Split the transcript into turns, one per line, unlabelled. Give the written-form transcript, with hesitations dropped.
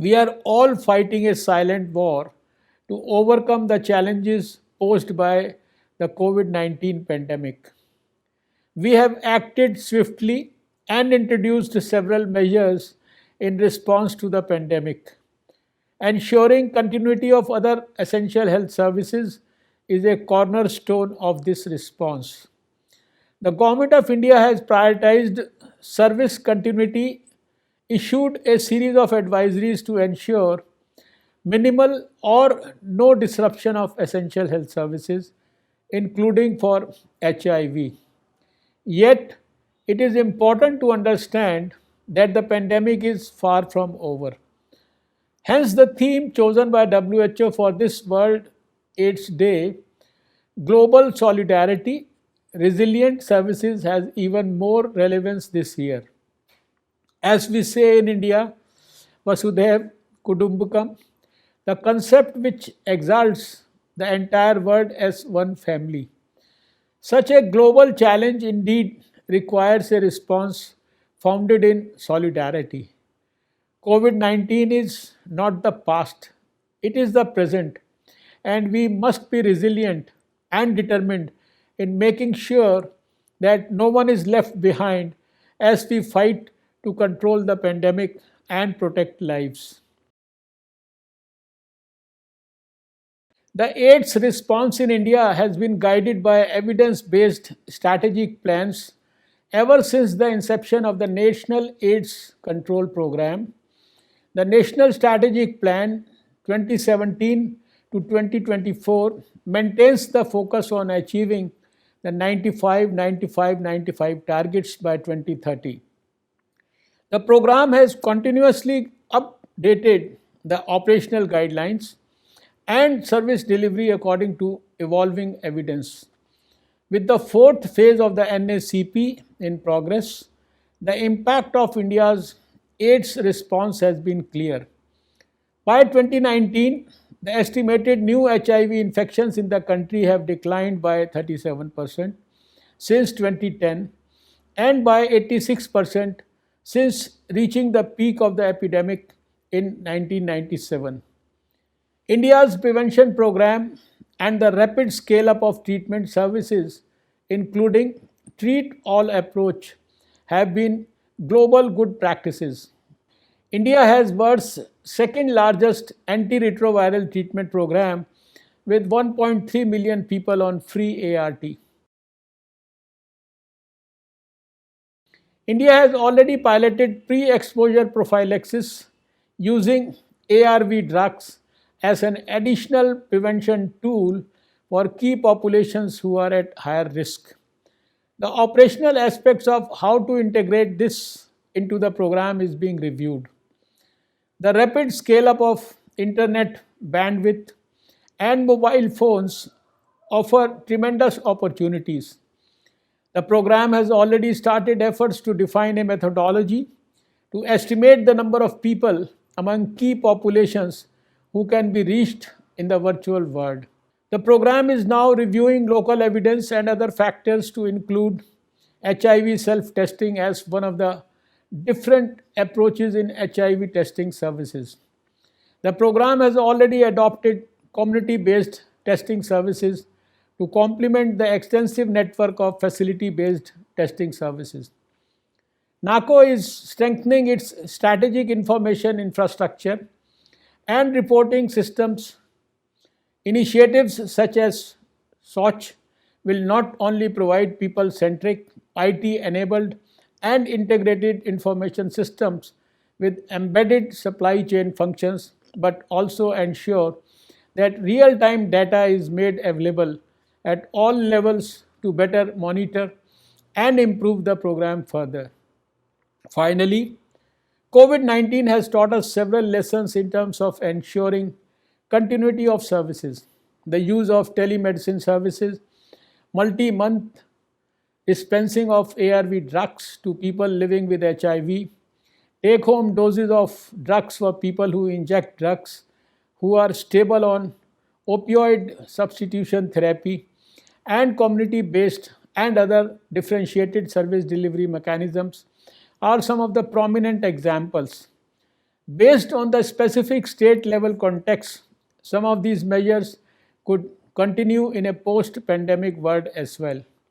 We are all fighting a silent war to overcome the challenges posed by the COVID 19 pandemic. We have acted swiftly and introduced several measures in response to the pandemic. Ensuring continuity of other essential health services is a cornerstone of this response. The Government of India has prioritized service continuity, issued a series of advisories to ensure minimal or no disruption of essential health services, including for HIV. Yet, it is important to understand that the pandemic is far from over. Hence, the theme chosen by WHO for this World AIDS Day, Global Solidarity, Resilient Services, has even more relevance this year. As we say in India, Vasudhaiv Kudumbakam, the concept which exalts the entire world as one family. Such a global challenge indeed requires a response founded in solidarity. COVID 19 is not the past, it is the present, and we must be resilient and determined in making sure that no one is left behind as we fight to control the pandemic and protect lives. The AIDS response in India has been guided by evidence based strategic plans ever since the inception of the National AIDS Control Program. The National Strategic Plan 2017 to 2024 maintains the focus on achieving the 95-95-95 targets by 2030. The program has continuously updated the operational guidelines and service delivery according to evolving evidence. With the fourth phase of the NACP in progress, the impact of India's AIDS response has been clear. By 2019, the estimated new HIV infections in the country have declined by 37% since 2010 and by 86% since reaching the peak of the epidemic in 1997. India's prevention program and the rapid scale up of treatment services, including Treat All approach, have been global good practices. India has world's second largest antiretroviral treatment program with 1.3 million people on free ART. India has already piloted pre-exposure prophylaxis using ARV drugs as an additional prevention tool for key populations who are at higher risk. The operational aspects of how to integrate this into the program is being reviewed. The rapid scale up of internet bandwidth and mobile phones offer tremendous opportunities. The program has already started efforts to define a methodology to estimate the number of people among key populations who can be reached in the virtual world. The program is now reviewing local evidence and other factors to include HIV self testing as one of the different approaches in HIV testing services. The program has already adopted community based testing services to complement the extensive network of facility based testing services. NACO is strengthening its strategic information infrastructure and reporting systems. Initiatives such as SOCH will not only provide people centric, IT enabled, and integrated information systems with embedded supply chain functions, but also ensure that real time data is made available at all levels to better monitor and improve the program further. Finally, COVID 19 has taught us several lessons in terms of ensuring continuity of services. The use of telemedicine services, multi month dispensing of ARV drugs to people living with HIV, take home doses of drugs for people who inject drugs, who are stable on opioid substitution therapy, and community based and other differentiated service delivery mechanisms are some of the prominent examples. Based on the specific state level context, some of these measures could continue in a post pandemic world as well.